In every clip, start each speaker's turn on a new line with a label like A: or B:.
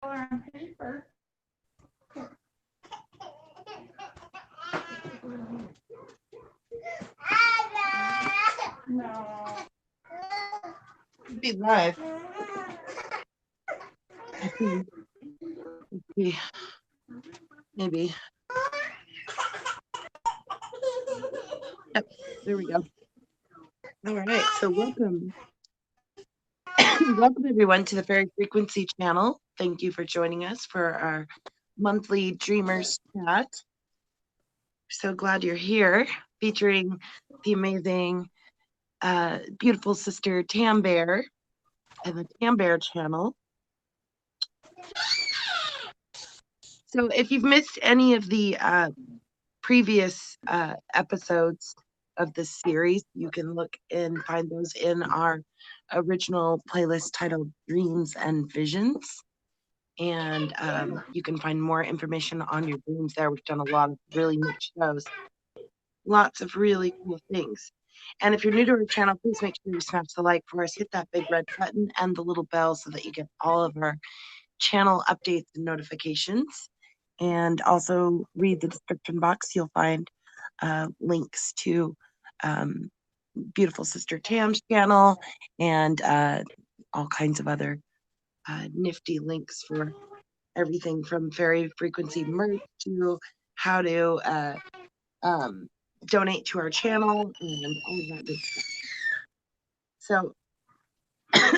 A: On paper. No.
B: Be live. I think. Let's see. Maybe. Yep. There we go. All right. So welcome. Welcome everyone to the Fairy Frequency channel. Thank you for joining us for our monthly Dreamers chat. So glad you're here, featuring the amazing, beautiful sister Tam Bear and the Tam Bear channel. So if you've missed any of the previous episodes of this series, you can look and find those in our original playlist titled Dreams and Visions. And you can find more information on your dreams there. We've done a lot of really neat shows, lots of really cool things. And if you're new to our channel, please make sure you smash the like for us, hit that big red button and the little bell so that you get all of our channel updates and notifications. And also read the description box. You'll find links to beautiful sister Tam's channel and all kinds of other nifty links for everything from fairy frequency merch to how to donate to our channel and all of that good stuff. So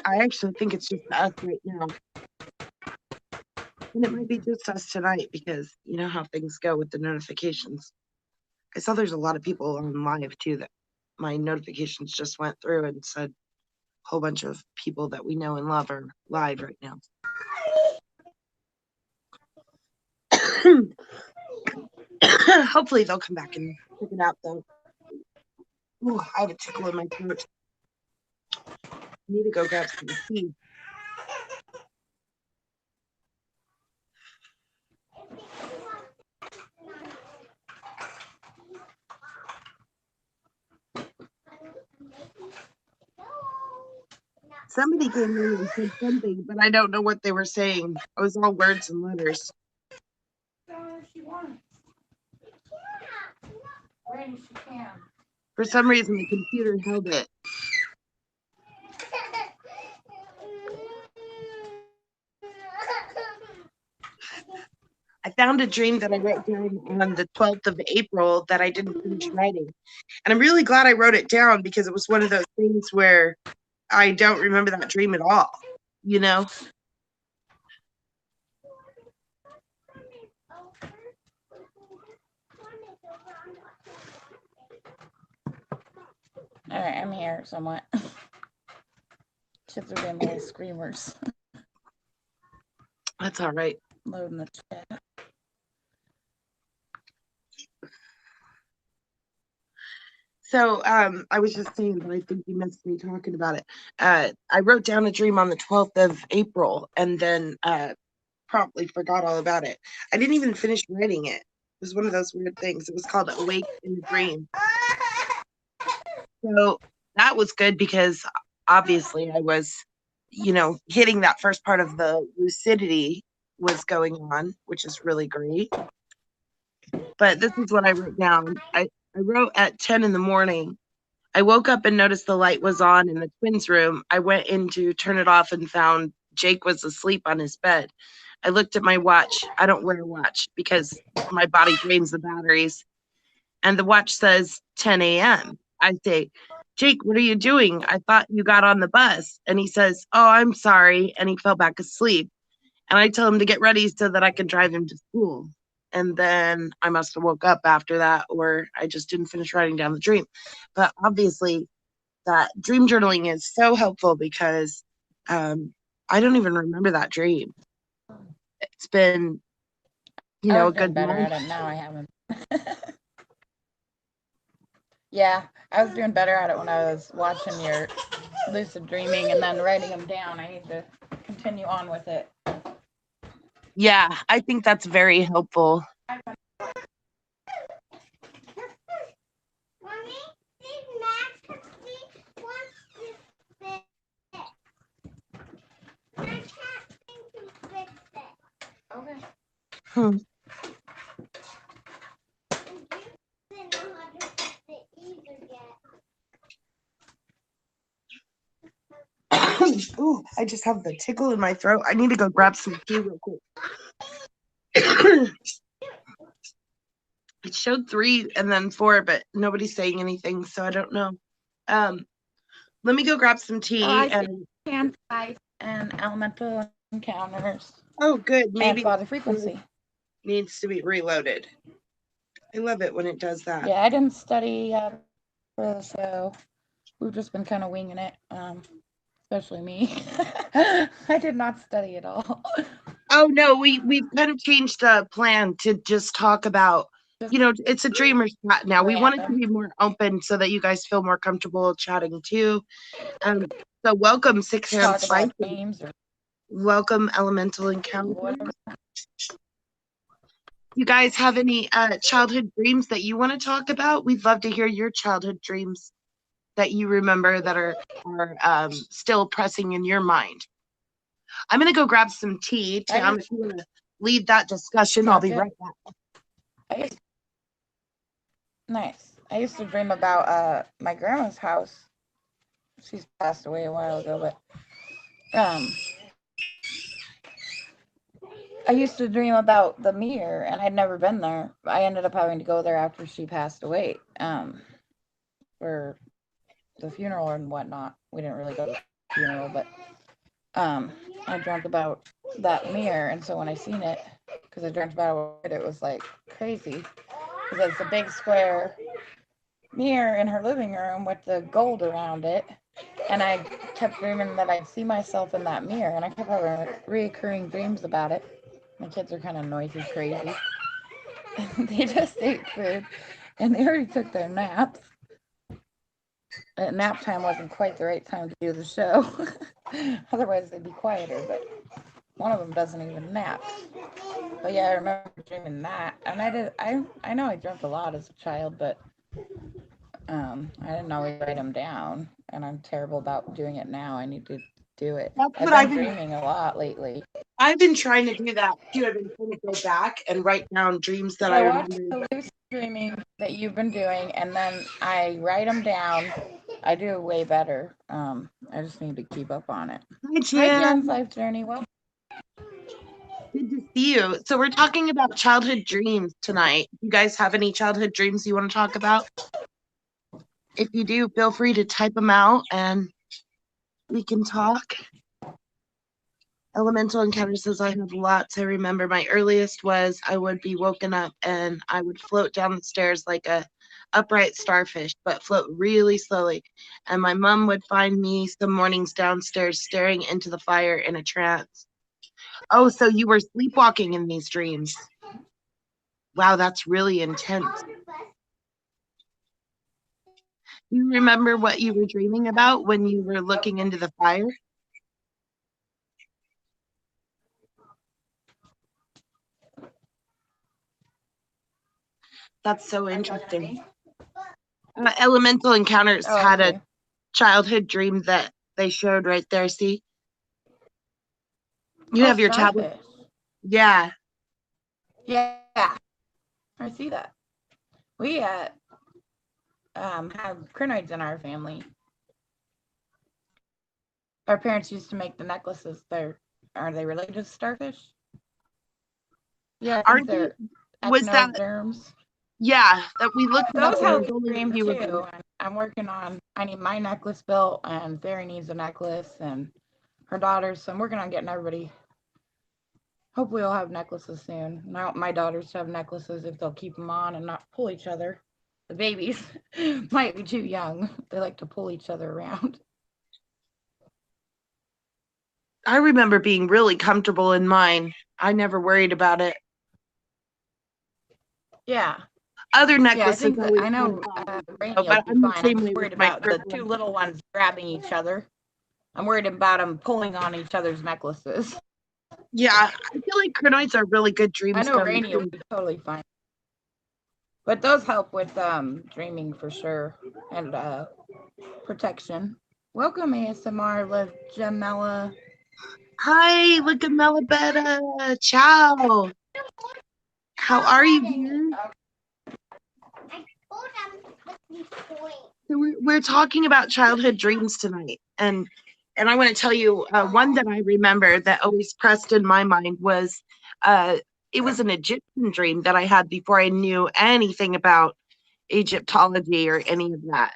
B: I actually think it's just us right now. And it might be just us tonight because you know how things go with the notifications. I saw there's a lot of people on live too that my notifications just went through and said a whole bunch of people that we know and love are live right now. Hopefully they'll come back and pick it out though. Ooh, I have a tickle in my throat. I need to go grab some tea. Somebody came in and said something, but I don't know what they were saying. It was all words and letters.
A: She wants. When she can.
B: For some reason, the computer held it. I found a dream that I wrote down on the 12th of April that I didn't finish writing. And I'm really glad I wrote it down because it was one of those things where I don't remember that dream at all, you know?
A: All right, I'm here somewhat. Kids are being little screamers.
B: That's all right.
A: Loading the chat.
B: So I was just saying, but I think you missed me talking about it. I wrote down a dream on the 12th of April and then promptly forgot all about it. I didn't even finish writing it. It was one of those weird things. It was called Awake in a Dream. So that was good because obviously I was, hitting that first part of the lucidity was going on, which is really great. But this is what I wrote down. I wrote at 10 in the morning. I woke up and noticed the light was on in the twins' room. I went in to turn it off and found Jake was asleep on his bed. I looked at my watch. I don't wear a watch because my body drains the batteries. And the watch says 10 a.m. I say, Jake, what are you doing? I thought you got on the bus. And he says, oh, I'm sorry. And he fell back asleep. And I tell him to get ready so that I can drive him to school. And then I must have woke up after that, or I just didn't finish writing down the dream. But obviously, that dream journaling is so helpful because I don't even remember that dream. It's been,
A: I
B: a
A: was doing
B: good
A: better
B: month.
A: at it. Now I haven't. Yeah, I was doing better at it when I was watching your lucid dreaming and then writing them down. I need to continue on with it.
B: Yeah, I think that's very helpful. Hmm. Ooh, I just have the tickle in my throat. I need to go grab some tea real quick. It showed 3 and then 4, but nobody's saying anything, so I don't know. Let me go grab some tea.
A: I see hand size and elemental encounters
B: Good.
A: and
B: Maybe
A: father frequency.
B: needs to be reloaded. I love it when it does that.
A: Yeah, I didn't study for the show. We've just been kind of winging it, especially me. I did not study at all.
B: Oh no, we've kind of changed the plan to just talk about, it's a dreamer's chat now. We want it to
A: Random.
B: be more open so that you guys feel more comfortable chatting too. So welcome Six Hand
A: Talk
B: Spice.
A: about games or
B: Welcome Elemental Encounter.
A: whatever.
B: You guys have any childhood dreams that you want to talk about? We'd love to hear your childhood dreams that you remember that are still pressing in your mind. I'm gonna go grab some tea. Tam, if you want to lead that discussion, I'll be right back.
A: Nice. I used to dream about my grandma's house. She's passed away a while ago, but I used to dream about the mirror, and I'd never been there. I ended up having to go there after she passed away, for the funeral and whatnot. We didn't really go to the funeral, but I dreamt about that mirror, and so when I seen it, because I dreamt about it was like crazy, because it's a big square mirror in her living room with the gold around it, and I kept dreaming that I'd see myself in that mirror, and I kept having reoccurring dreams about it. My kids are kind of noisy, crazy. They just ate food, and they already took their naps. Nap time wasn't quite the right time to do the show. Otherwise, they'd be quieter, but one of them doesn't even nap. But yeah, I remember dreaming that, and I know I dreamt a lot as a child, but I didn't always write them down, and I'm terrible about doing it now. I need to do it.
B: That's
A: I've
B: what
A: been dreaming a lot lately.
B: I've been trying to do that too. I've been trying to go back and write down dreams that
A: So
B: I
A: I watch
B: remember.
A: the lucid dreaming that you've been doing, and then I write them down. I do way better. I just need to keep up on it.
B: Hi,
A: Hi,
B: Jan.
A: Jen's life journey. Well,
B: Good to see you. So we're talking about childhood dreams tonight. You guys have any childhood dreams you want to talk about? If you do, feel free to type them out and we can talk. Elemental Encounter says I have lots. I remember my earliest was I would be woken up and I would float down the stairs like a upright starfish, but float really slowly. And my mom would find me some mornings downstairs staring into the fire in a trance. Oh, so you were sleepwalking in these dreams. Wow, that's really intense. Do you remember what you were dreaming about when you were looking into the fire? That's so interesting. Elemental Encounters
A: oh,
B: had a
A: okay.
B: childhood dream that they showed right there. See, you
A: Oh,
B: have your tablet.
A: starfish.
B: Yeah.
A: Yeah, I see that. We have crinoids in our family. Our parents used to make the necklaces. Are they related to starfish? Yeah, I think
B: Aren't they?
A: they're
B: Was that?
A: echinoderms.
B: Yeah, that we looked it up
A: Those
B: and
A: help
B: there's only a
A: dream
B: few of them.
A: too. And I'm working on. I need my necklace built, and Barry needs a necklace, and her daughters. So I'm working on getting everybody. Hopefully, we'll have necklaces soon. And I want my daughters to have necklaces if they'll keep them on and not pull each other. The babies might be too young. They like to pull each other around.
B: I remember being really comfortable in mine. I never worried about it.
A: Yeah.
B: Other
A: Yeah, I
B: necklaces
A: think that
B: always
A: I
B: kind of
A: know
B: bothered me,
A: Rainy will
B: but
A: be
B: I'm the
A: fine. I'm
B: same
A: just
B: way with
A: worried
B: my
A: about the
B: first
A: two
B: one.
A: little ones grabbing each other. I'm worried about them pulling on each other's necklaces.
B: Yeah, I feel like crinoids are really good dream
A: I know
B: starters.
A: Rainy will be totally fine. But those help with dreaming for sure and protection. Welcome ASMR La Gemella.
B: Hi, look at Melabetta. Ciao. How are you, dear? So we're talking about childhood dreams tonight, and I want to tell you one that I remember that always pressed in my mind was uh, it was an Egyptian dream that I had before I knew anything about Egyptology or any of that.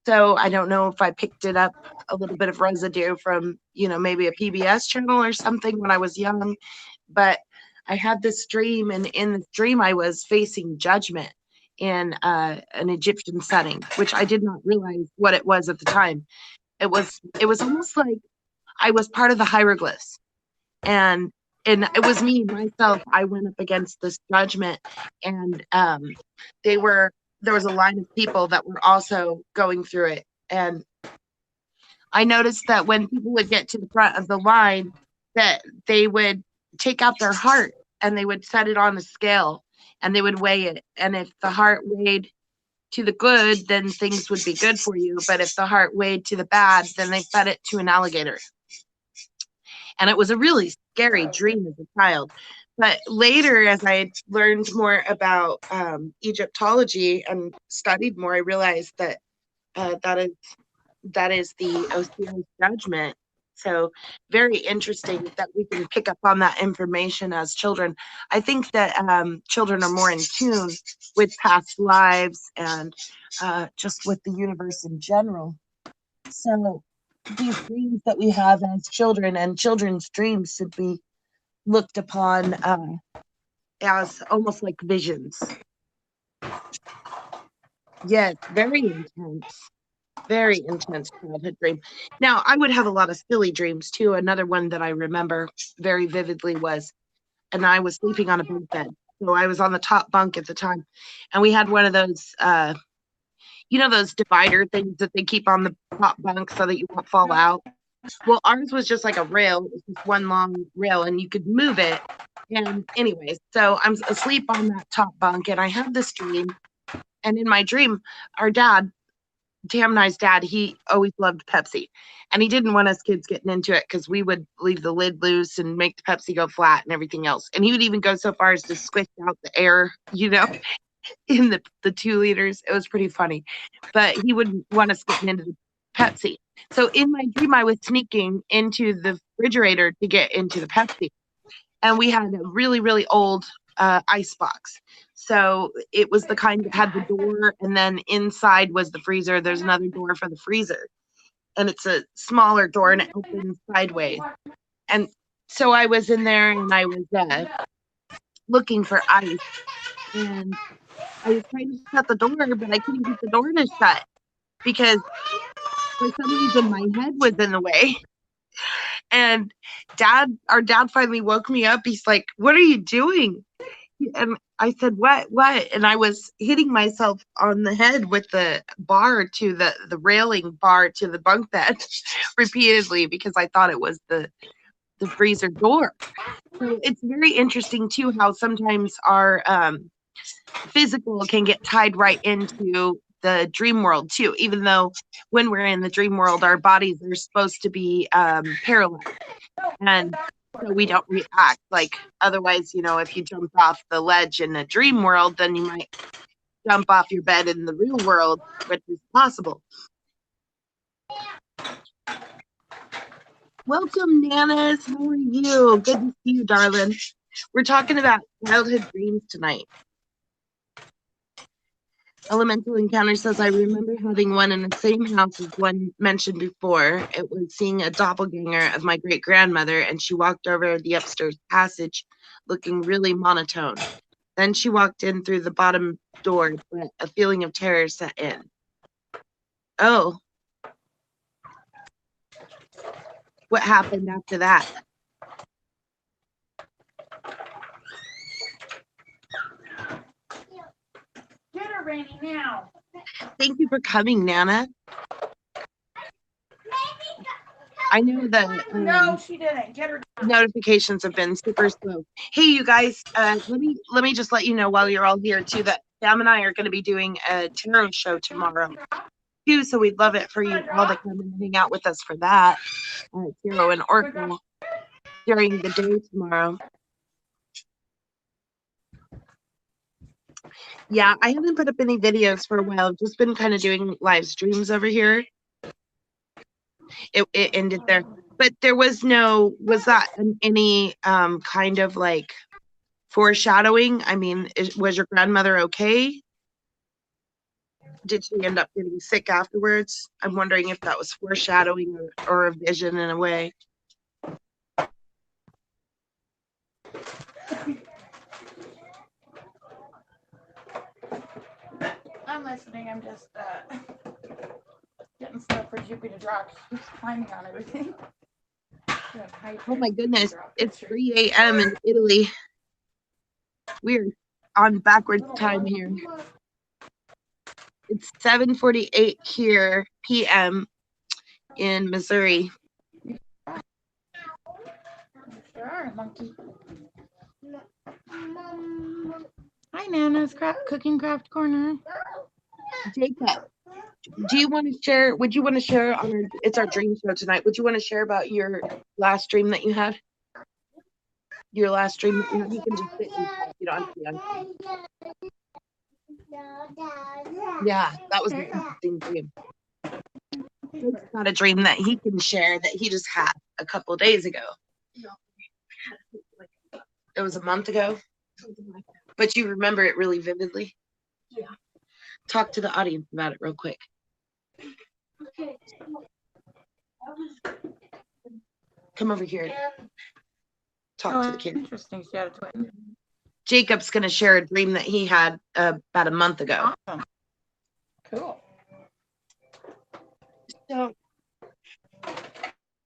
B: So I don't know if I picked it up a little bit of residue from, maybe a PBS channel or something when I was young, but I had this dream, and in this dream, I was facing judgment in an Egyptian setting, which I did not realize what it was at the time. It was almost like I was part of the hieroglyphs, and it was me myself. I went up against this judgment, and they were there was a line of people that were also going through it, and I noticed that when people would get to the front of the line, that they would take out their heart and they would set it on a scale and they would weigh it. And if the heart weighed to the good, then things would be good for you. But if the heart weighed to the bad, then they fed it to an alligator. And it was a really scary dream as a child. But later, as I learned more about Egyptology and studied more, I realized that that is the Osiris judgment. So very interesting that we can pick up on that information as children. I think that children are more in tune with past lives and just with the universe in general. So these dreams that we have as children and children's dreams should be looked upon as almost like visions. Yes, very intense childhood dream. Now, I would have a lot of silly dreams too. Another one that I remember very vividly was, and I was sleeping on a bunk bed. So I was on the top bunk at the time, and we had one of those, those divider things that they keep on the top bunk so that you won't fall out. Well, ours was just like a rail. It was just one long rail, and you could move it. And anyways, so I'm asleep on that top bunk, and I had this dream. And in my dream, our dad, Tam and I's dad, he always loved Pepsi. And he didn't want us kids getting into it because we would leave the lid loose and make the Pepsi go flat and everything else. And he would even go so far as to squish out the air, in the 2 liters. It was pretty funny. But he wouldn't want us getting into the Pepsi. So in my dream, I was sneaking into the refrigerator to get into the Pepsi. And we had a really, really old ice box. So it was the kind that had the door, and then inside was the freezer. There's another door for the freezer, and it's a smaller door, and it opens sideways. And so I was in there, and I was looking for ice, and I was trying to shut the door, but I couldn't get the door to shut because for some reason my head was in the way. And our dad finally woke me up. He's like, "What are you doing?" And I said, what? And I was hitting myself on the head with the bar to the railing bar to the bunk bed repeatedly because I thought it was the freezer door. So it's very interesting too how sometimes our physical can get tied right into the dream world too, even though when we're in the dream world, our bodies are supposed to be paralyzed. And so we don't react. Like otherwise, if you jump off the ledge in a dream world, then you might jump off your bed in the real world, which is possible. Welcome, Nanas. How are you? Good to see you, darling. We're talking about childhood dreams tonight. Elemental Encounter says, I remember having one in the same house as one mentioned before. It was seeing a doppelganger of my great grandmother, and she walked over the upstairs passage looking really monotone. Then she walked in through the bottom door, but a feeling of terror set in. Oh. What happened after that?
A: Get her, Rainy, now.
B: Thank you for coming, Nana. I know that
A: No, she didn't. Get her.
B: Notifications have been super slow. Hey, you guys, let me just let you know while you're all here too that Sam and I are going to be doing a tarot show tomorrow too. So we'd love it for you all to come and hang out with us for that. Tarot and Oracle during the day tomorrow. Yeah, I haven't put up any videos for a while. I've just been kind of doing live streams over here. It ended there. But there was that any kind of like foreshadowing? I mean, was your grandmother okay? Did she end up getting sick afterwards? I'm wondering if that was foreshadowing or a vision in a way.
A: I'm listening. I'm just getting stuff for Juppy to drop. She's climbing on everything.
B: Oh my goodness. It's 3 a.m. in Italy. We're on backwards time here. It's 7:48 here p.m. in Missouri.
A: There are a monkey. Hi, Nana's cooking craft corner.
B: Jacob, do you want to share? Would you want to share on our? It's our dream show tonight. Would you want to share about your last dream that you had? Your last dream that you had. You can just sit and talk. You don't have to be on. Yeah, that was an interesting dream. It's not a dream that he can share that he just had a couple of days ago. It was a month ago, but you remember it really vividly.
C: Yeah.
B: Talk to the audience about it real quick.
C: Okay.
B: Come over here. Talk to the kids.
A: Interesting. She had a twin.
B: Jacob's going to share a dream that he had about a month ago.
A: Awesome. Cool.
C: So,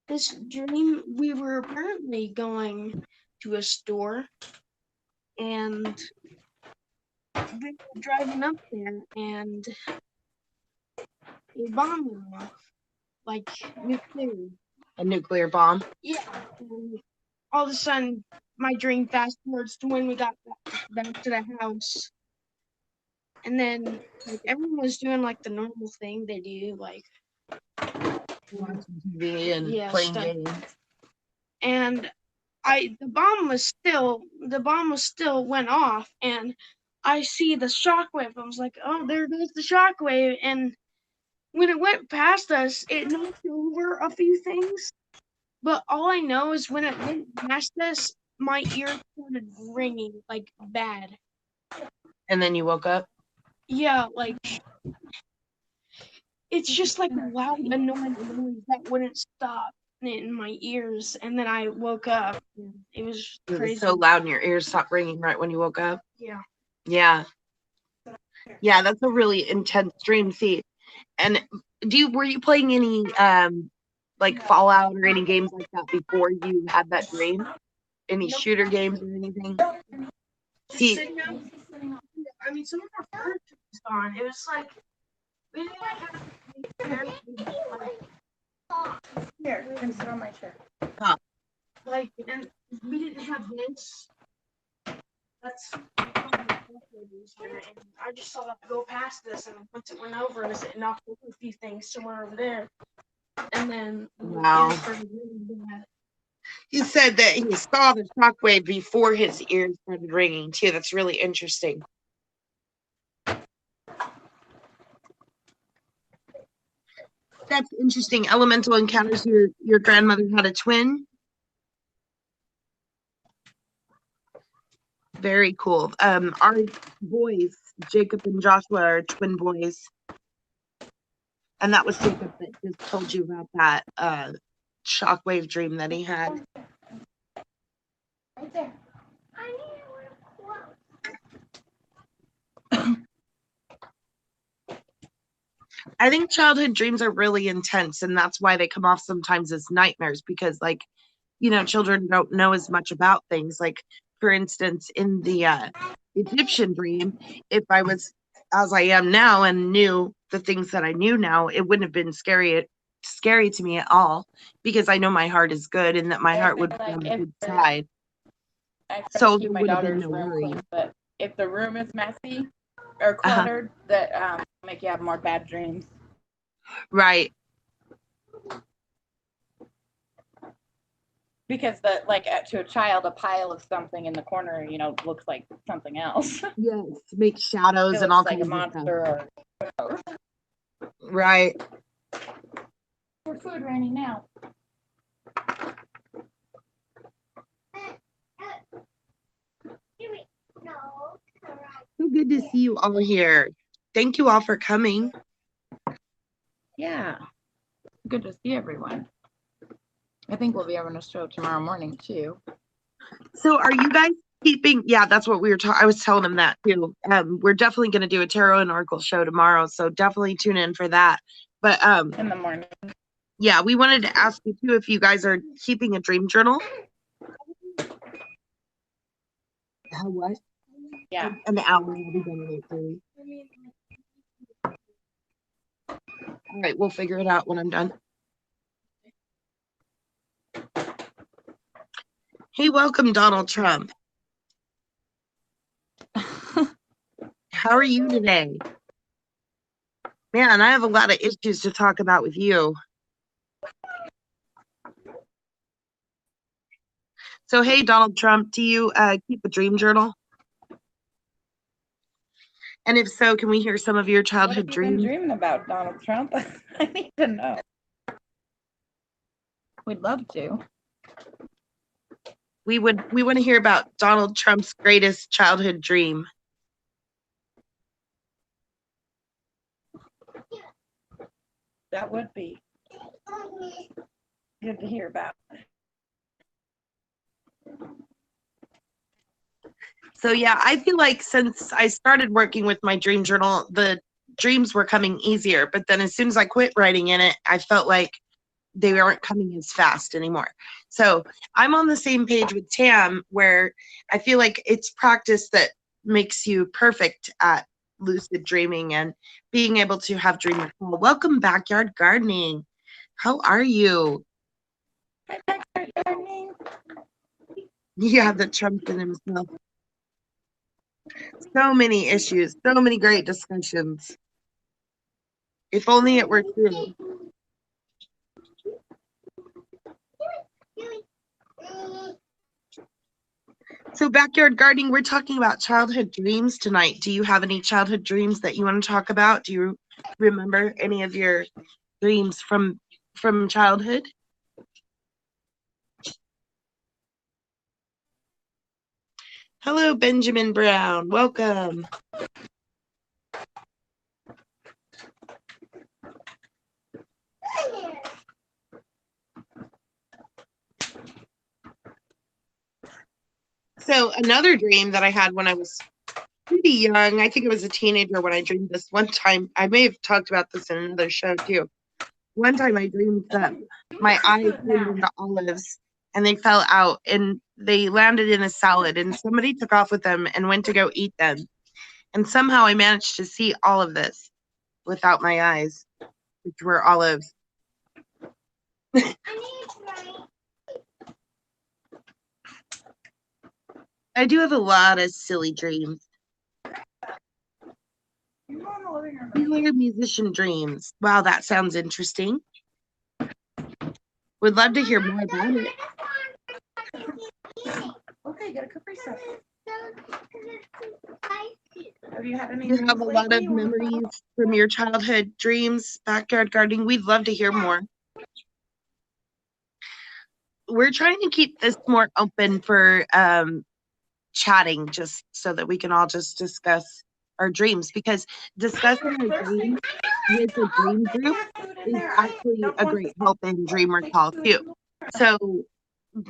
C: this dream, we were apparently going to a store, and we were driving up there, and a bomb went off, like nuclear.
B: A nuclear bomb.
C: Yeah. And all of a sudden, my dream fast forwards to when we got back to the house. And then, like, everyone was doing, like, the normal thing they do, like,
B: watching TV and playing games.
C: And the bomb was still went off, and I see the shockwave. I was like, oh, there goes the shockwave. And when it went past us, it knocked over a few things. But all I know is when it went past us, my ears started ringing, like, bad.
B: And then you woke up?
C: Yeah, like, it's just like a loud, annoying noise that wouldn't stop in my ears. And then I woke up. It was crazy.
B: It was so loud and your ears stopped ringing right when you woke up?
C: Yeah.
B: Yeah. Yeah, that's a really intense dream. See, and were you playing any like Fallout or any games like that before you had that dream? Any shooter games or anything?
C: See, I mean, some of our furniture was gone. It was like we didn't have
A: Here, you can sit on my chair.
B: Huh.
C: Like, and we didn't have this. That's and I just saw it go past this, and once it went over us, it knocked over a few things somewhere over there. And then
B: wow. He said that he saw the shockwave before his ears started ringing too. That's really interesting. That's interesting. Elemental encounters. Your grandmother had a twin. Very cool. Our boys, Jacob and Joshua, are twin boys. And that was Jacob that just told you about that shockwave dream that he had.
A: Right there.
B: I think childhood dreams are really intense, and that's why they come off sometimes as nightmares, because, like, you know, children don't know as much about things. Like, for instance, in the Egyptian dream, if I was as I am now and knew the things that I knew now, it wouldn't have been scary to me at all, because I know my heart is good and that my heart would be on the good side. So there would have been no worry.
A: But if the room is messy or cluttered, that make you have more bad dreams.
B: Right.
A: because to a child, a pile of something in the corner, looks like something else.
B: Yes, make shadows
A: It
B: and all
A: looks like a
B: kinds of stuff.
A: monster or
B: Right.
A: more food raining now.
B: So good to see you all here. Thank you all for coming.
A: Yeah. Good to see everyone. I think we'll be having a show tomorrow morning too.
B: So are you guys keeping, yeah, that's what we were talking, I was telling them that too. We're definitely going to do a tarot and oracle show tomorrow, so definitely tune in for that. But
A: in the morning.
B: Yeah, we wanted to ask you too if you guys are keeping a dream journal. How what?
A: Yeah.
B: An hour will be done at 8:30. All right, we'll figure it out when I'm done. Hey, welcome, Donald Trump. How are you today? Man, I have a lot of issues to talk about with you. So, hey, Donald Trump, do you keep a dream journal? And if so, can we hear some of your childhood
A: What have you
B: dreams?
A: been dreaming about, Donald Trump? I need to know. We'd love to.
B: We want to hear about Donald Trump's greatest childhood dream.
A: That would be good to hear about.
B: So yeah, I feel like since I started working with my dream journal, the dreams were coming easier. But then as soon as I quit writing in it, I felt like they aren't coming as fast anymore. So I'm on the same page with Tam, where I feel like it's practice that makes you perfect at lucid dreaming and being able to have dream recall. Welcome, Backyard Gardening. How are you?
A: Hi, Backyard Gardening.
B: Yeah, the Trump in himself. So many issues, so many great discussions. If only it were true. So backyard gardening, we're talking about childhood dreams tonight. Do you have any childhood dreams that you want to talk about? Do you remember any of your dreams from childhood? Hello, Benjamin Brown. Welcome. So another dream that I had when I was pretty young, I think I was a teenager when I dreamed this one time. I may have talked about this in another show too. One time I dreamed that my eyes turned into olives and they fell out and they landed in a salad and somebody took off with them and went to go eat them. And somehow I managed to see all of this without my eyes, which were olives. I do have a lot of silly dreams. Healer musician dreams. Wow, that sounds interesting. Would love to hear more about it.
A: Okay, get a Capri Sun. Have you had any?
B: You have a lot of memories from your childhood dreams, backyard gardening. We'd love to hear more. We're trying to keep this more open for chatting, just so that we can all just discuss our dreams, because discussing our dreams with a dream group is actually a great help in dream recall too. So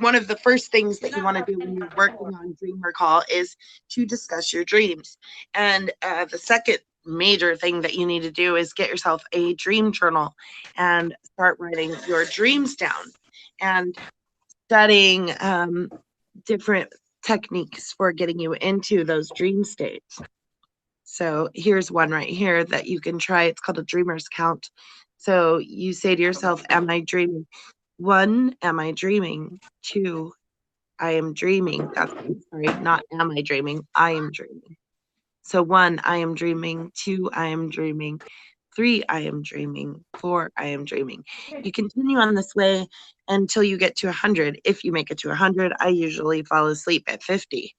B: one of the first things that you want to do when you're working on dream recall is to discuss your dreams. And the second major thing that you need to do is get yourself a dream journal and start writing your dreams down and studying different techniques for getting you into those dream states. So here's one right here that you can try. It's called a dreamer's count. So you say to yourself, am I dreaming? 1, am I dreaming? 2, I am dreaming. That's sorry, not am I dreaming? I am dreaming. So 1, I am dreaming. 2, I am dreaming. 3, I am dreaming. 4, I am dreaming. You continue on this way until you get to 100. If you make it to 100, I usually fall asleep at 50.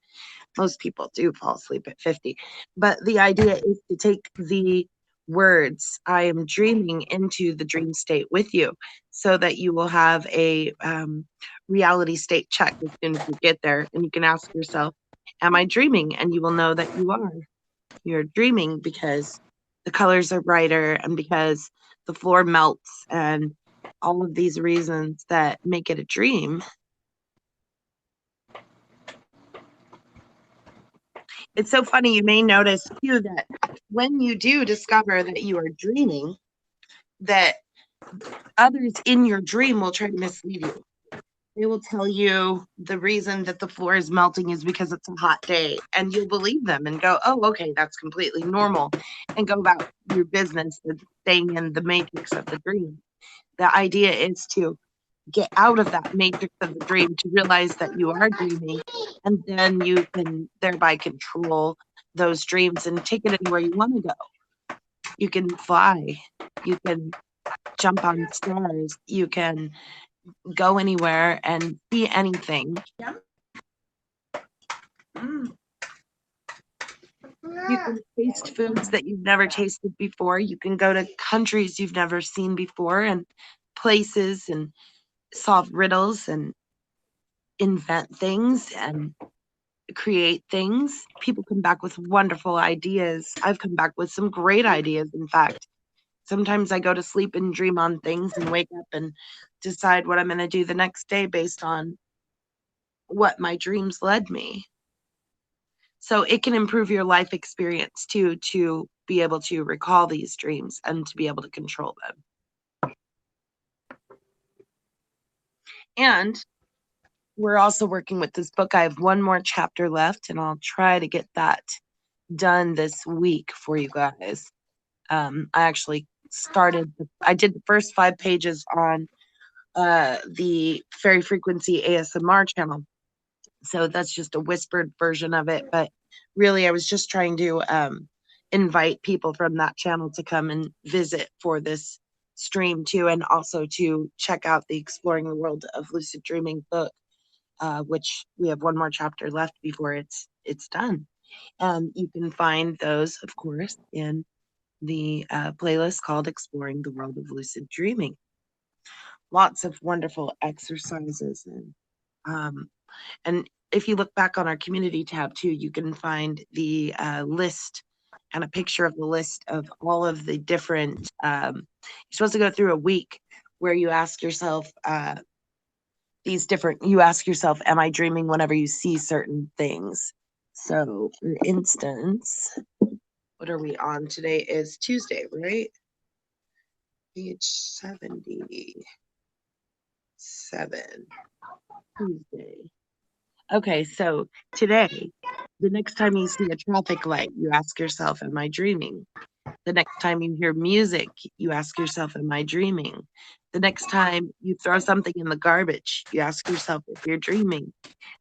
B: Most people do fall asleep at 50. But the idea is to take the words I am dreaming into the dream state with you so that you will have a reality state check as soon as you get there. And you can ask yourself, am I dreaming? And you will know that you are. You're dreaming because the colors are brighter and because the floor melts and all of these reasons that make it a dream. It's so funny. You may notice too that when you do discover that you are dreaming, that others in your dream will try to mislead you. They will tell you the reason that the floor is melting is because it's a hot day, and you'll believe them and go, oh, okay, that's completely normal, and go about your business and staying in the matrix of the dream. The idea is to get out of that matrix of the dream to realize that you are dreaming, and then you can thereby control those dreams and take it anywhere you want to go. You can fly, you can jump on stars, you can go anywhere and see anything. You can taste foods that you've never tasted before. You can go to countries you've never seen before and places and solve riddles and invent things and create things. People come back with wonderful ideas. I've come back with some great ideas, in fact. Sometimes I go to sleep and dream on things and wake up and decide what I'm going to do the next day based on what my dreams led me. So it can improve your life experience too, to be able to recall these dreams and to be able to control them. And we're also working with this book. I have one more chapter left, and I'll try to get that done this week for you guys. I actually I did the first 5 pages on the Fairy Frequency ASMR channel. So that's just a whispered version of it. But really, I was just trying to invite people from that channel to come and visit for this stream too, and also to check out the Exploring the World of Lucid Dreaming book, which we have one more chapter left before it's done. You can find those, of course, in the playlist called Exploring the World of Lucid Dreaming. Lots of wonderful exercises and if you look back on our community tab too, you can find the list and a picture of the list of all of the different. You're supposed to go through a week where you ask yourself You ask yourself, "Am I dreaming?" Whenever you see certain things. So, for instance, what are we on today? Is Tuesday, right? Page 77. Tuesday. Okay, so today, the next time you see a traffic light, you ask yourself, am I dreaming? The next time you hear music, you ask yourself, am I dreaming? The next time you throw something in the garbage, you ask yourself if you're dreaming.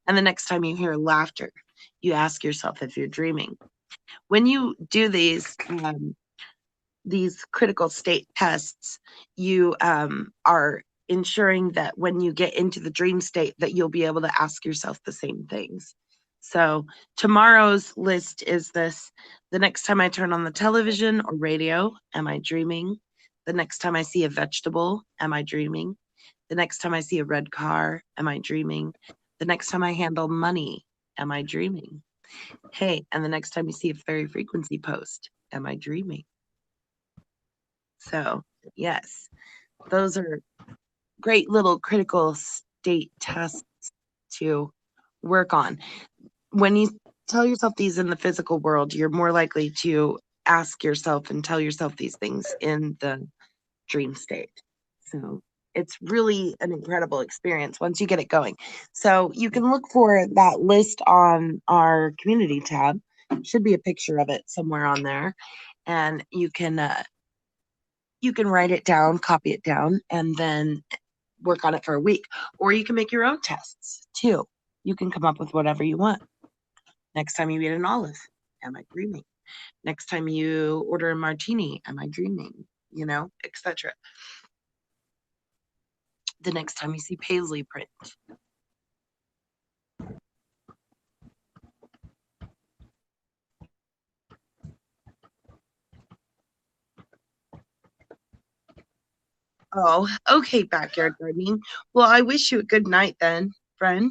B: And the next time you hear laughter, you ask yourself if you're dreaming. When you do these critical state tests, you are ensuring that when you get into the dream state that you'll be able to ask yourself the same things. So tomorrow's list is this: the next time I turn on the television or radio, am I dreaming? The next time I see a vegetable, am I dreaming? The next time I see a red car, am I dreaming? The next time I handle money, am I dreaming? Hey, and the next time you see a fairy frequency post, am I dreaming? So, yes, those are great little critical state tests to work on. When you tell yourself these in the physical world, you're more likely to ask yourself and tell yourself these things in the dream state. So, it's really an incredible experience once you get it going. So, you can look for that list on our community tab. Should be a picture of it somewhere on there. And you can write it down, copy it down, and then work on it for a week. Or you can make your own tests too. You can come up with whatever you want. Next time you eat an olive, am I dreaming? Next time you order a martini, am I dreaming? Etc. The next time you see paisley print. Oh, okay, backyard gardening. Well, I wish you a good night then, friend.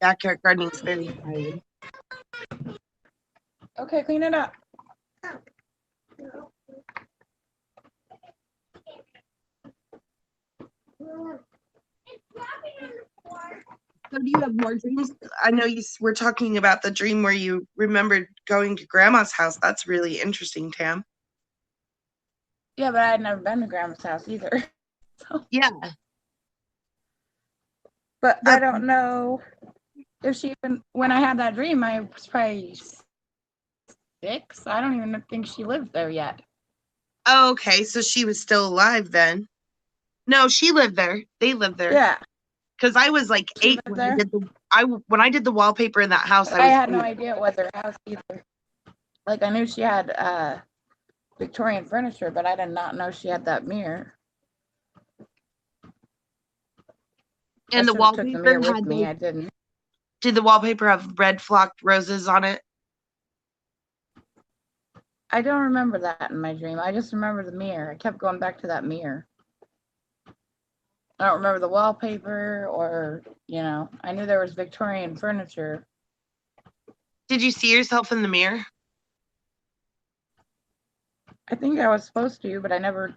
B: Backyard gardening is very tiring.
A: Okay, clean it up.
B: So do you have more dreams? I know you were talking about the dream where you remembered going to grandma's house. That's really interesting, Tam.
A: Yeah, but I had never been to grandma's house either. So.
B: Yeah.
A: But I don't know if she even, when I had that dream, I was probably 6. I don't even think she lived there yet.
B: Oh, okay, so she was still alive then. No, she lived there. They lived there.
A: Yeah.
B: Because I was like
A: She
B: 8
A: lived
B: when
A: there?
B: when I did the wallpaper in that house.
A: I had
B: 8.
A: no idea it was her house either. Like, I knew she had Victorian furniture, but I did not know she had that mirror.
B: And the
A: wallpaper took the mirror with
B: had
A: me. I didn't.
B: Did the wallpaper have red flocked roses on it?
A: I don't remember that in my dream. I just remember the mirror. I kept going back to that mirror. I don't remember the wallpaper or, I knew there was Victorian furniture.
B: Did you see yourself in the mirror?
A: I think I was supposed to, but I never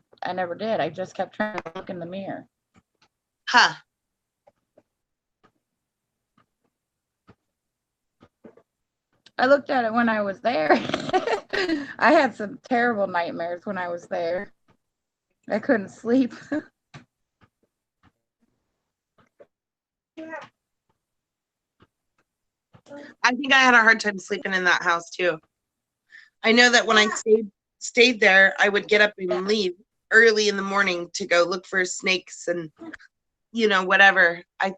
A: did. I just kept trying to look in the mirror.
B: Huh.
A: I looked at it when I was there. I had some terrible nightmares when I was there. I couldn't sleep.
B: I think I had a hard time sleeping in that house too. I know that when I stayed there, I would get up and leave early in the morning to go look for snakes and whatever. I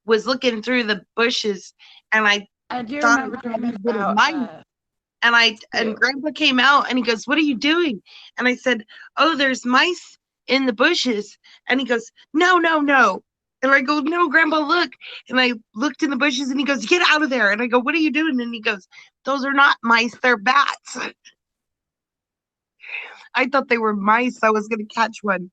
B: was looking through the bushes and I
A: do
B: thought
A: remember
B: I
A: dreaming
B: saw little mice. And Grandpa came out and he goes, "What are you doing?" And I said, "Oh, there's mice in the bushes." And he goes, "No, no, no." And I go, "No, Grandpa, look." And I looked in the bushes and he goes, "Get out of there." And I go, "What are you doing?" And he goes, "Those are not mice, they're bats." I thought they were mice. I was going to catch one.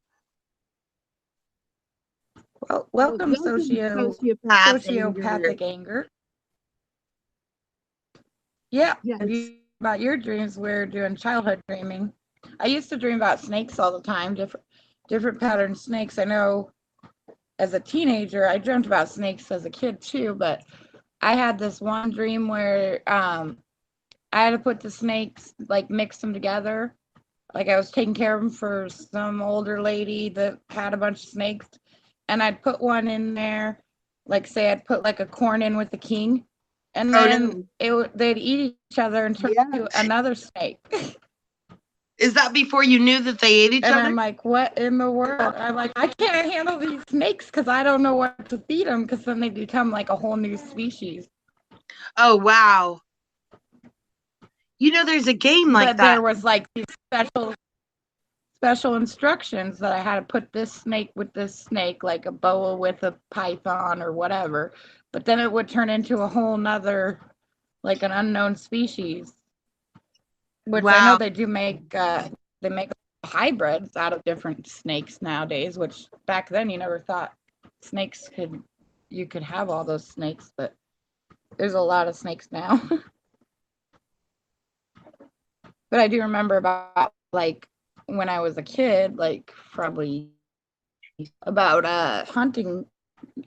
A: Well, welcome sociopathic anger. Yeah.
B: Yes.
A: About your dreams, we're doing childhood dreaming. I used to dream about snakes all the time, different pattern snakes. I know as a teenager, I dreamt about snakes as a kid too, but I had this one dream where I had to put the snakes, like mix them together. Like I was taking care of them for some older lady that had a bunch of snakes, and I'd put one in there, like say I'd put like a corn in with the king, and then they'd eat each other and turn into another snake.
B: Is that before you knew that they ate each other?
A: And I'm like, what in the world? I'm like, I can't handle these snakes because I don't know what to feed them because then they become like a whole new species.
B: Oh, wow. There's a game like that.
A: But there was like these special instructions that I had to put this snake with this snake, like a boa with a python or whatever. But then it would turn into a whole nother, like an unknown species. Which I know they do make, they make hybrids out of different snakes nowadays, which back then you never thought you could have all those snakes, but there's a lot of snakes now. But I do remember about like when I was a kid, like probably about hunting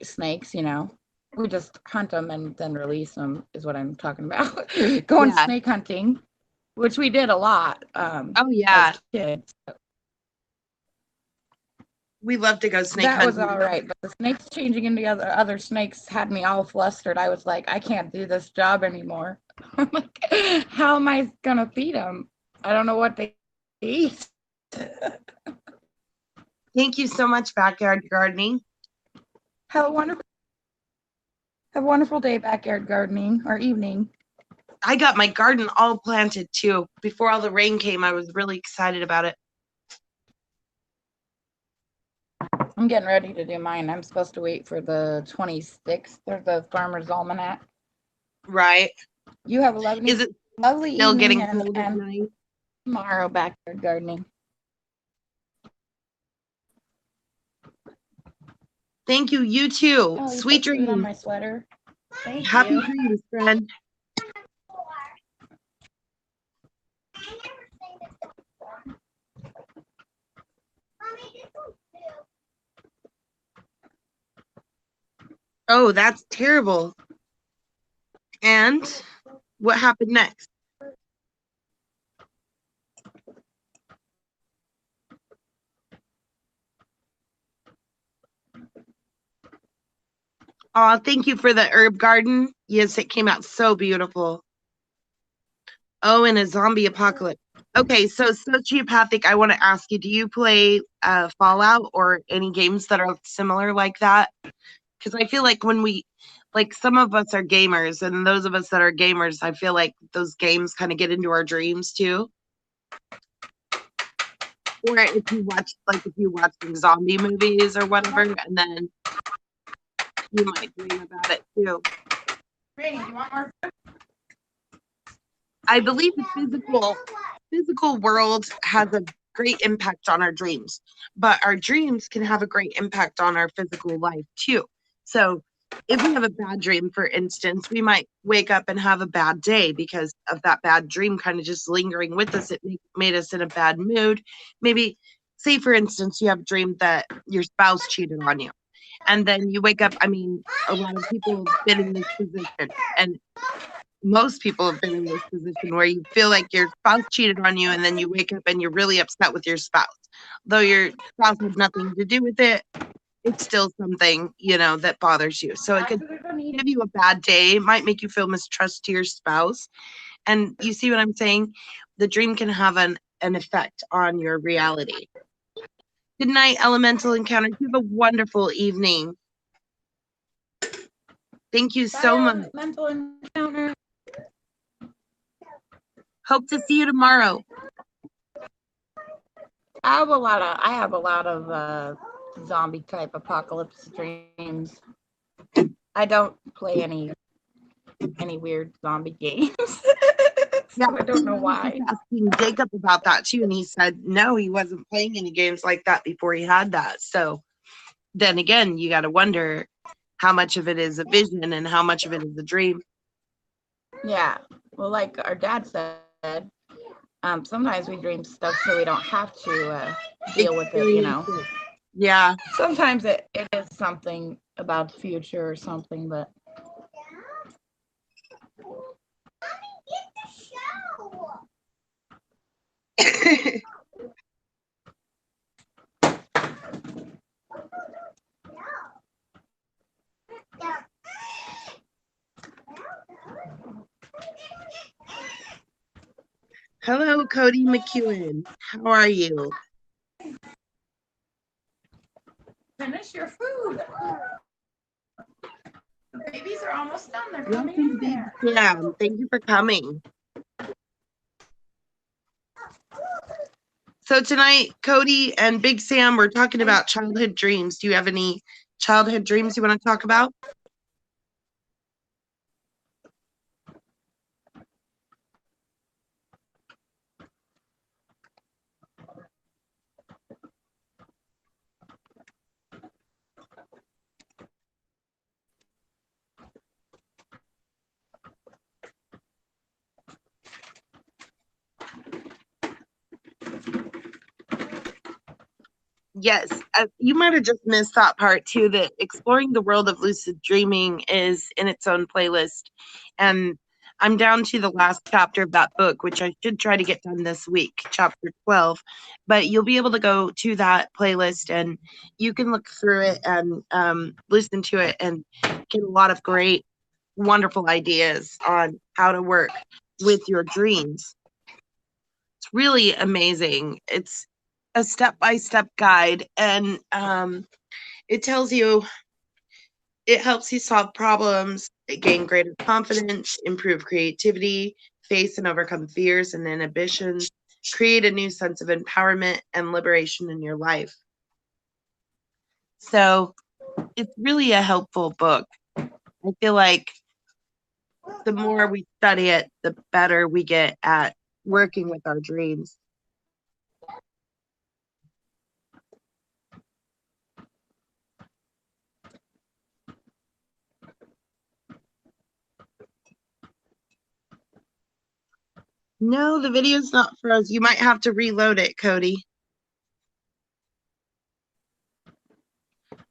A: snakes, we just hunt them and then release them is what I'm talking about. Going snake hunting, which we did a lot.
B: Oh yeah,
A: as kids.
B: We love to go snake hunting.
A: That was all right, but the snakes changing into other snakes had me all flustered. I was like, I can't do this job anymore. I'm like, how am I gonna feed them? I don't know what they eat.
B: Thank you so much, Backyard Gardening.
A: Have a wonderful Have a wonderful day backyard gardening or evening.
B: I got my garden all planted too. Before all the rain came, I was really excited about it.
A: I'm getting ready to do mine. I'm supposed to wait for the 26th or the Farmer's Almanac.
B: Right.
A: You have a lovely,
B: Is it
A: lovely
B: still
A: evening
B: getting cold at
A: and
B: night?
A: tomorrow backyard gardening.
B: Thank you. You too.
A: Oh, you
B: Sweet
A: put food on
B: dreams.
A: my sweater. Thank
B: Happy
A: you.
B: dreams, friend. Oh, that's terrible. And what happened next? Oh, thank you for the herb garden. Yes, it came out so beautiful. Oh, and a zombie apocalypse. Okay, so sociopathic, I want to ask you, do you play Fallout or any games that are similar like that? Because I feel like like some of us are gamers, and those of us that are gamers, I feel like those games kind of get into our dreams too. Or if you watch some zombie movies or whatever, and then you might dream about it too.
A: Rainy, do you want more?
B: I believe the physical world has a great impact on our dreams, but our dreams can have a great impact on our physical life too. So if we have a bad dream, for instance, we might wake up and have a bad day because of that bad dream kind of just lingering with us. It made us in a bad mood. Maybe, say, for instance, you have a dream that your spouse cheated on you. And then you wake up. I mean, a lot of people have been in this position, and most people have been in this position where you feel like your spouse cheated on you, and then you wake up and you're really upset with your spouse. Though your spouse had nothing to do with it, it's still something, that bothers you. So it could give you a bad day. It might make you feel mistrust to your spouse. And you see what I'm saying? The dream can have an effect on your reality. Good night, Elemental Encounter. You have a wonderful evening. Thank you so much.
A: Mental encounter.
B: Hope to see you tomorrow.
A: I have a lot of zombie type apocalypse dreams. I don't play any weird zombie games.
B: Yeah,
A: So I don't know why.
B: asking Jacob about that too, and he said no, he wasn't playing any games like that before he had that. So then again, you got to wonder how much of it is a vision and how much of it is a dream.
A: Yeah. Well, like our dad said, sometimes we dream stuff so we don't have to deal with it.
B: Yeah.
A: Sometimes it is something about the future or something, but
B: Hello, Cody McEwen. How are you?
A: finish your food. The babies are almost done. They're coming
B: Welcome,
A: in
B: Big
A: there.
B: Sam. Thank you for coming. So tonight, Cody and Big Sam, we're talking about childhood dreams. Do you have any childhood dreams you want to talk about? Yes, you might have just missed that part too, that exploring the world of lucid dreaming is in its own playlist. And I'm down to the last chapter of that book, which I should try to get done this week, chapter 12. But you'll be able to go to that playlist and you can look through it and listen to it and get a lot of great, wonderful ideas on how to work with your dreams. It's really amazing. It's a step-by-step guide, and it tells you It helps you solve problems, gain greater confidence, improve creativity, face and overcome fears and inhibitions, create a new sense of empowerment and liberation in your life. So it's really a helpful book. I feel like the more we study it, the better we get at working with our dreams. No, the video's not froze. You might have to reload it, Cody.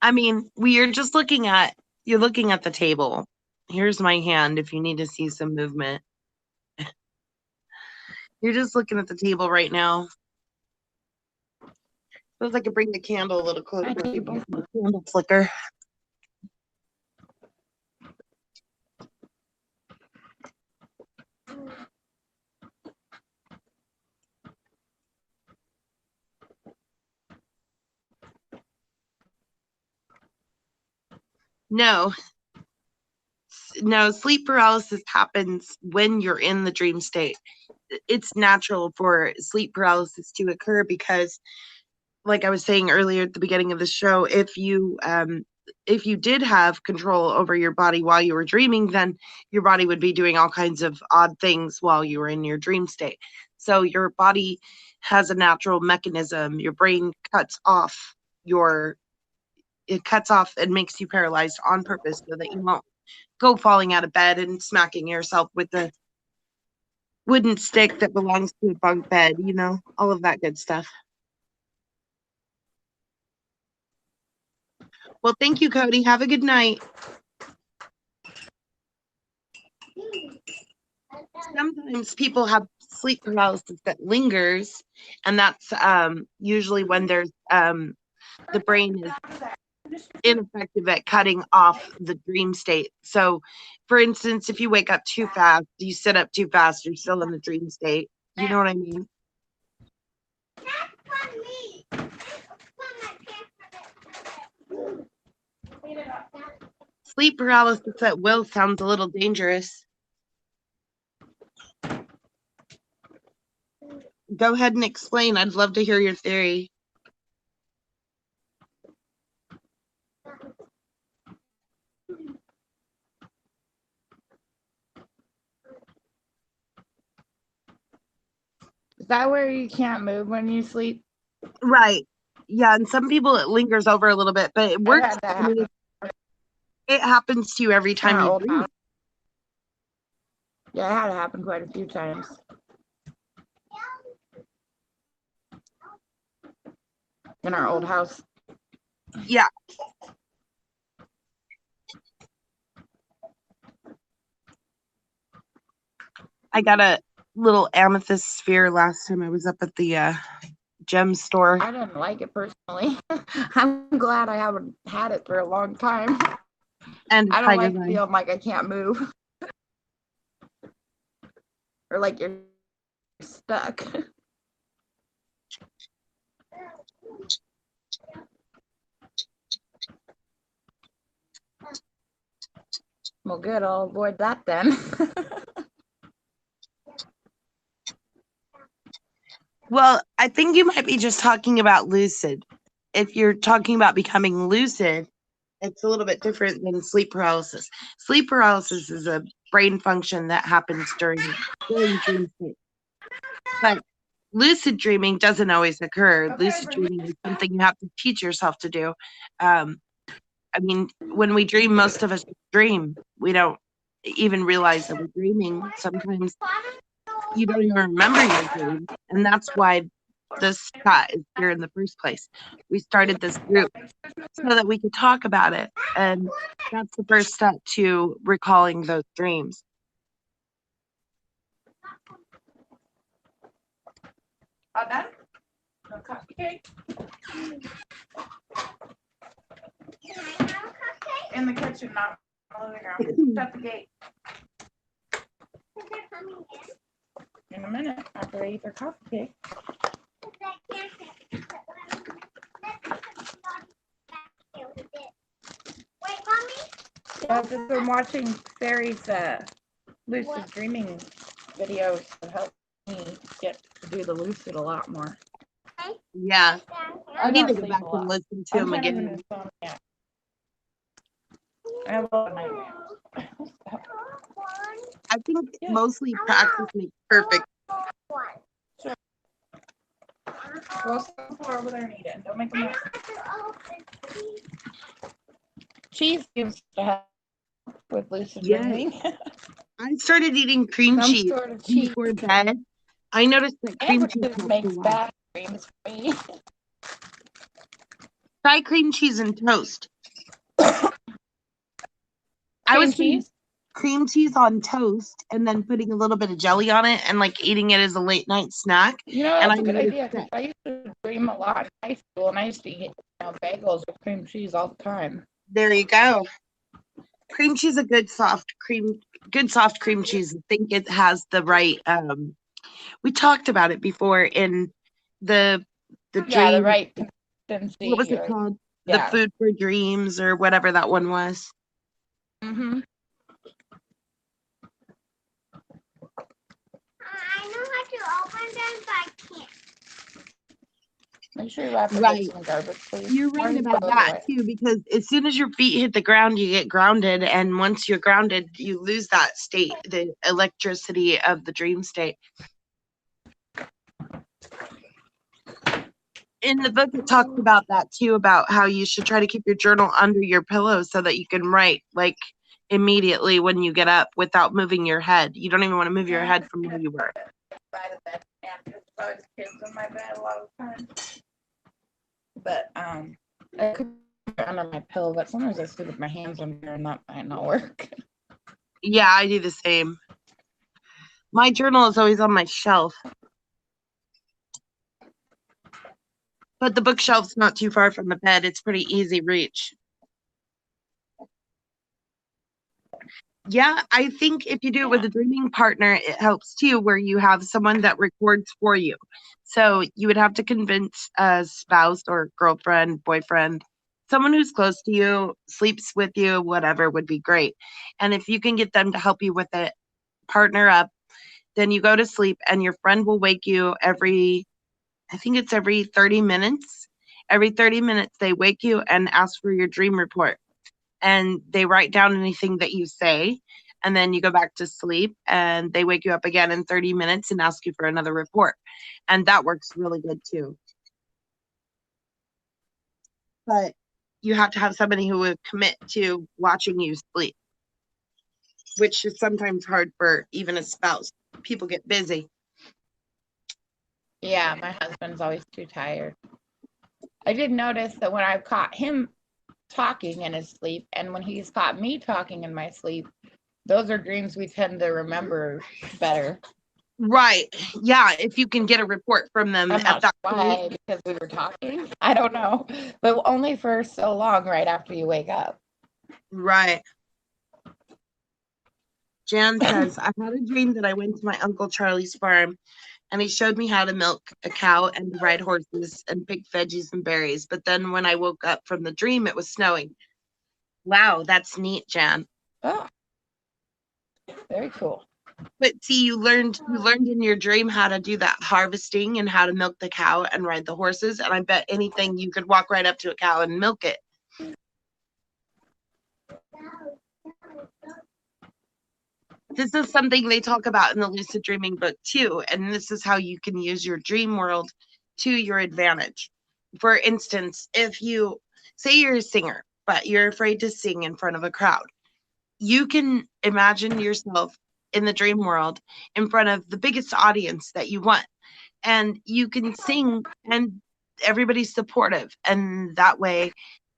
B: I mean, you're looking at the table. Here's my hand if you need to see some movement. You're just looking at the table right now. Feels like I bring the candle a little closer. Candle flicker. No, sleep paralysis happens when you're in the dream state. It's natural for sleep paralysis to occur because, like I was saying earlier at the beginning of the show, if you did have control over your body while you were dreaming, then your body would be doing all kinds of odd things while you were in your dream state. So your body has a natural mechanism. Your brain cuts off and makes you paralyzed on purpose so that you won't go falling out of bed and smacking yourself with the wooden stick that belongs to a bunk bed, all of that good stuff. Well, thank you, Cody. Have a good night. Sometimes people have sleep paralysis that lingers, and that's usually when there's the brain is ineffective at cutting off the dream state. So, for instance, if you wake up too fast, you sit up too fast, you're still in the dream state. You know what I mean? Sleep paralysis at will sounds a little dangerous. Go ahead and explain. I'd love to hear your theory.
A: Is that where you can't move when you sleep?
B: Right. Yeah, and some people it lingers over a little bit, but it works. I mean, it happens to you every time you dream.
A: Yeah, it had to happen quite a few times. In our old house.
B: Yeah. I got a little amethyst sphere last time I was up at the gem store.
A: I didn't like it personally. I'm glad I haven't had it for a long time.
B: And
A: I don't like feeling like I can't move. Or like you're stuck. Well, good. I'll avoid that then.
B: Well, I think you might be just talking about lucid. If you're talking about becoming lucid, it's a little bit different than sleep paralysis. Sleep paralysis is a brain function that happens during dream state. But lucid dreaming doesn't always occur. Lucid dreaming is something you have to teach yourself to do. I mean, when we dream, most of us dream. We don't even realize that we're dreaming. Sometimes you don't even remember your dream. And that's why this chat is here in the first place. We started this group so that we could talk about it. And that's the first step to recalling those dreams.
A: All done? No coffee cake? In the kitchen, not on the ground. Shut the gate. In a minute, after they eat their coffee cake.
D: Wait, Mommy.
A: I've just been watching Fairy's lucid dreaming videos to help me get to do the lucid a lot more.
B: Yeah. I need to go
A: sleep
B: back
A: a
B: and
A: lot.
B: listen to
A: I'm
B: him
A: kind of
B: again.
A: an insomniac. I have a lot of nightmares.
B: I think
A: Yeah.
B: mostly practice makes perfect.
A: Go sit on the floor over there and eat it. Don't make a mess. Cheese used to help with lucid
B: Yes.
A: dreaming.
B: I started eating cream
A: Some
B: cheese
A: sort of cheese.
B: before bed. I noticed that cream cheese
A: Sandwiches
B: helps a
A: makes
B: lot.
A: bad dreams for me.
B: Try cream cheese and toast. I
A: Cream
B: was putting
A: cheese?
B: cream cheese on toast and then putting a little bit of jelly on it and like eating it as a late night snack.
A: You know,
B: And
A: that's
B: I
A: a good
B: noticed
A: idea because
B: that.
A: I used to dream a lot in high school and I used to eat bagels with cream cheese all the time.
B: There you go. Cream cheese, a good soft cream cheese. I think it has the right. We talked about it before in the
A: Yeah, the
B: dream.
A: right
B: What was
A: consistency.
B: it called? The
A: Yeah.
B: food for dreams or whatever that one was.
A: Mm-hmm.
D: I know how to open them, but I can't.
A: Make sure you wrap your
B: Right.
A: books in the garbage, please.
B: You're
A: Or
B: right
A: you
B: about
A: throw it
B: that
A: away.
B: too, because as soon as your feet hit the ground, you get grounded, and once you're grounded, you lose that state, the electricity of the dream state. In the book, it talks about that too, about how you should try to keep your journal under your pillow so that you can write like immediately when you get up without moving your head. You don't even want to move your head from where you were.
A: By the bed, and there's always kids in my bed a lot of the time. But I could put it under my pillow, but sometimes I sleep with my hands under there and that might not work.
B: Yeah, I do the same. My journal is always on my shelf. But the bookshelf's not too far from the bed. It's pretty easy reach. Yeah, I think if you do it with a dreaming partner, it helps too, where you have someone that records for you. So you would have to convince a spouse or girlfriend, boyfriend, someone who's close to you, sleeps with you, whatever would be great. And if you can get them to help you with it, partner up, then you go to sleep and your friend will wake you I think it's every 30 minutes. Every 30 minutes, they wake you and ask for your dream report. And they write down anything that you say. And then you go back to sleep and they wake you up again in 30 minutes and ask you for another report. And that works really good too. But you have to have somebody who will commit to watching you sleep, which is sometimes hard for even a spouse. People get busy.
A: Yeah, my husband's always too tired. I did notice that when I've caught him talking in his sleep and when he's caught me talking in my sleep, those are dreams we tend to remember better.
B: Right. Yeah. If you can get a report from them
A: I'm
B: at
A: not
B: that
A: sure
B: point.
A: why, because we were talking. I don't know, but only for so long right after you wake up.
B: Right. Jan says, I had a dream that I went to my Uncle Charlie's farm and he showed me how to milk a cow and ride horses and pick veggies and berries. But then when I woke up from the dream, it was snowing. Wow, that's neat, Jan.
A: Oh, very cool.
B: But see, you learned in your dream how to do that harvesting and how to milk the cow and ride the horses. And I bet anything you could walk right up to a cow and milk it. This is something they talk about in the lucid dreaming book too. And this is how you can use your dream world to your advantage. For instance, if you say you're a singer, but you're afraid to sing in front of a crowd, you can imagine yourself in the dream world in front of the biggest audience that you want. And you can sing and everybody's supportive. And that way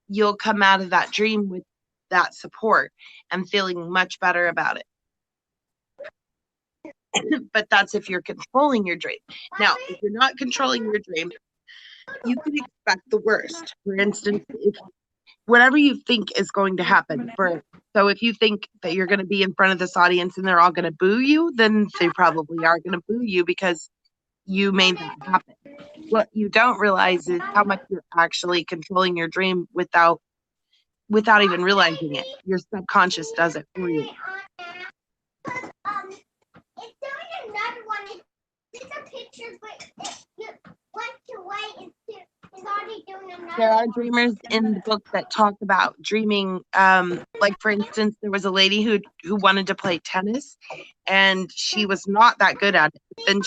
B: you'll come out of that dream with that support and feeling much better about it. But that's if you're controlling your dream. Now, if you're not controlling your dream, you can expect the worst. For instance, if whatever you think is going to happen, so if you think that you're going to be in front of this audience and they're all going to boo you, then they probably are going to boo you because you made that happen. What you don't realize is how much you're actually controlling your dream without without even realizing it. Your subconscious does it for you.
D: It's doing another one. It's a picture, but you went away. It's already doing another
B: There are
D: one.
B: dreamers in the book that talk about dreaming. Like for instance, there was a lady who wanted to play tennis, and she was not that good at it. But then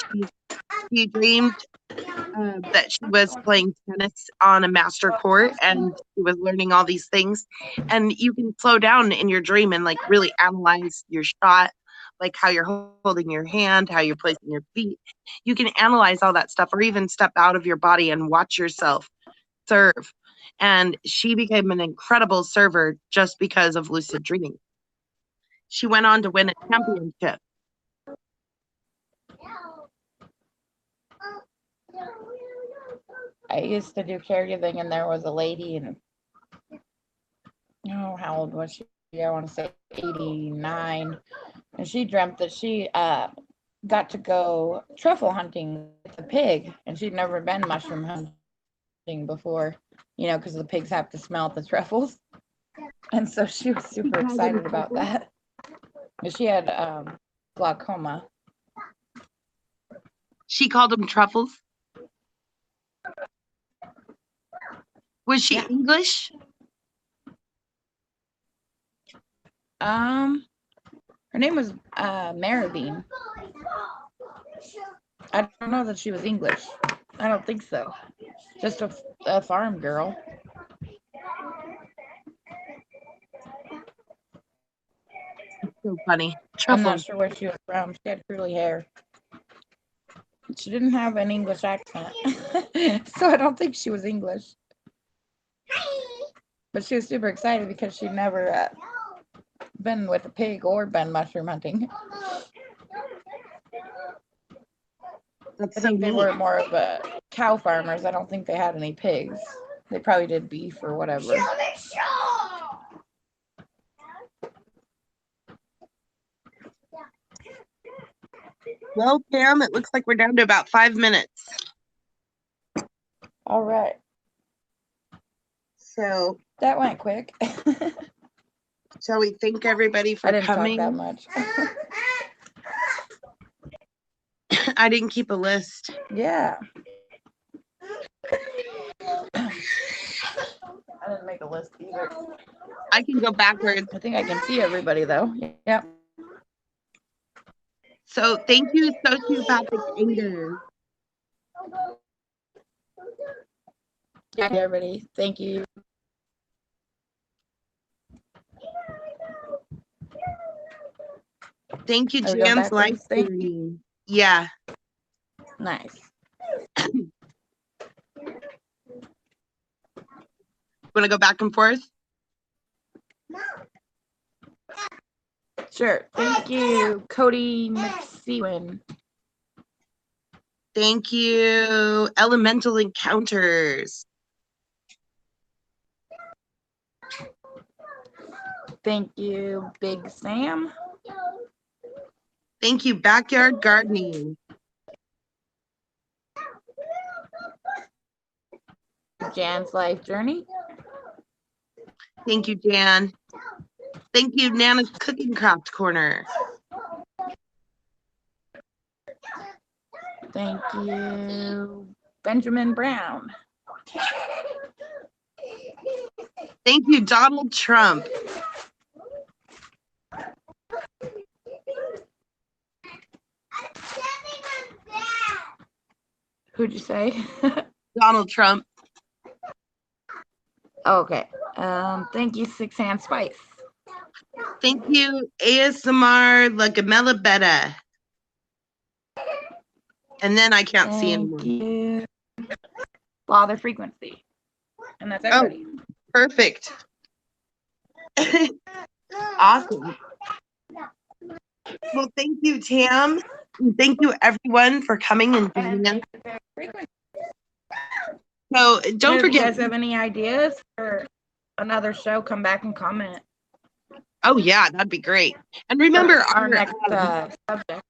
B: she dreamed that she was playing tennis on a master court, and she was learning all these things. And you can slow down in your dream and like really analyze your shot, like how you're holding your hand, how you're placing your feet. You can analyze all that stuff, or even step out of your body and watch yourself serve. And she became an incredible server just because of lucid dreaming. She went on to win a championship.
A: I used to do caregiving, and there was a lady, and oh, how old was she? I want to say 89, and she dreamt that she got to go truffle hunting with a pig, and she'd never been mushroom hunting before, because the pigs have to smell the truffles, and so she was super excited about that. And she had glaucoma.
B: She called them truffles. Was she English?
A: Her name was Marabine. I don't know that she was English. I don't think so. Just a farm girl.
B: So funny.
A: I'm not
B: Truffles.
A: sure where she was from. She had curly hair. She didn't have an English accent. So I don't think she was English. But she was super excited because she'd never been with a pig or been mushroom hunting.
B: That's
A: I
B: so
A: think they
B: neat.
A: were more of a cow farmers. I don't think they had any pigs. They probably did beef or whatever.
B: Well, Pam, it looks like we're down to about 5 minutes.
A: All right.
B: So
A: That went quick.
B: shall we thank everybody for
A: I didn't
B: coming?
A: talk that much.
B: I didn't keep a list.
A: Yeah. I didn't make a list either.
B: I can go backwards.
A: I think I can see everybody though. Yep.
B: So thank you, Sociopathic Anger.
A: Yeah, everybody. Thank you.
B: Thank you,
A: Are we going
B: Jan's Life
A: backwards? Thank you.
B: Journey. Yeah.
A: Nice.
B: Want to go back and forth?
A: Sure. Thank you, Cody McSewan.
B: Thank you, Elemental Encounters.
A: Thank you, Big Sam.
B: Thank you, Backyard Gardening.
A: Jan's Life Journey.
B: Thank you, Jan. Thank you, Nana's Cooking Craft Corner.
A: Thank you, Benjamin Brown.
B: Thank you, Donald Trump.
A: Who'd you say?
B: Donald Trump.
A: Okay. Thank you, Six Hand Spice.
B: Thank you, ASMR La Gamela Betta. And then I can't see anymore.
A: Thank you, Father Frequency. And that's everybody.
B: Oh, perfect. Awesome. Well, thank you, Tam. And thank you, everyone, for coming and joining us. So don't
A: If you
B: forget.
A: guys have any ideas for another show, come back and comment.
B: Oh, yeah, that'd be great. And remember,
A: Our next subject.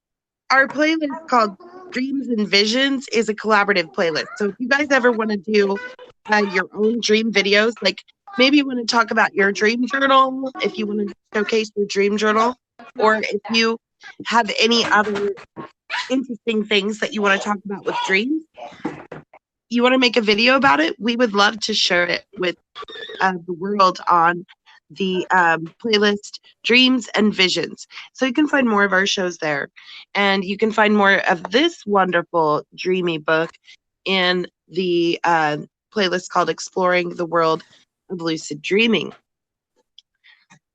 B: our playlist called Dreams and Visions is a collaborative playlist. So if you guys ever want to do your own dream videos, like maybe you want to talk about your dream journal, if you want to showcase your dream journal, or if you have any other interesting things that you want to talk about with dreams, you want to make a video about it, we would love to share it with the world on the playlist Dreams and Visions. So you can find more of our shows there. And you can find more of this wonderful dreamy book in the playlist called Exploring the World of Lucid Dreaming.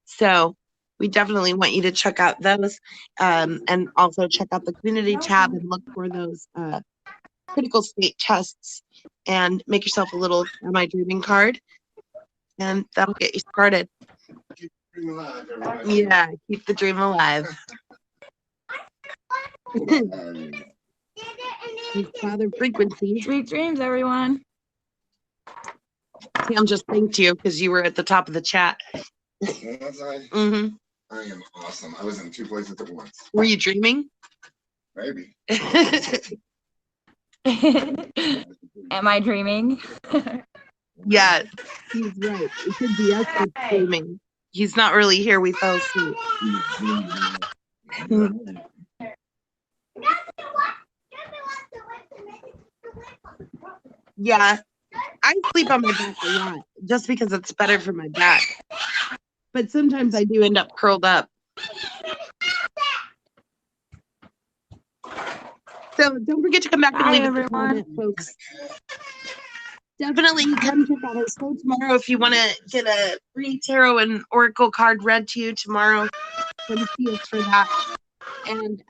B: So we definitely want you to check out those and also check out the community tab and look for those critical state tests and make yourself a little Am I Dreaming card, and that'll get you started. Yeah, keep the dream alive. These Father frequencies.
A: Sweet dreams, everyone.
B: Sam just thanked you because you were at the top of the chat.
E: Was I?
B: Mm-hmm.
E: I am awesome. I was in 2 places at once.
B: Were you dreaming?
E: Maybe.
A: Am I dreaming?
B: Yeah, he's right. It could be us that's dreaming. He's not really here. We fell asleep. Yeah, I sleep on my back a lot just because it's better for my back. But sometimes I do end up curled up. So don't forget to come back and
A: Bye,
B: leave us a
A: everyone.
B: comment, folks. Definitely come check out our show tomorrow if you want to get a free tarot and oracle card read to you tomorrow. Come see us for that. And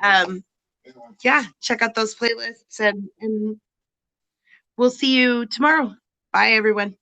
B: yeah, check out those playlists and we'll see you tomorrow. Bye, everyone.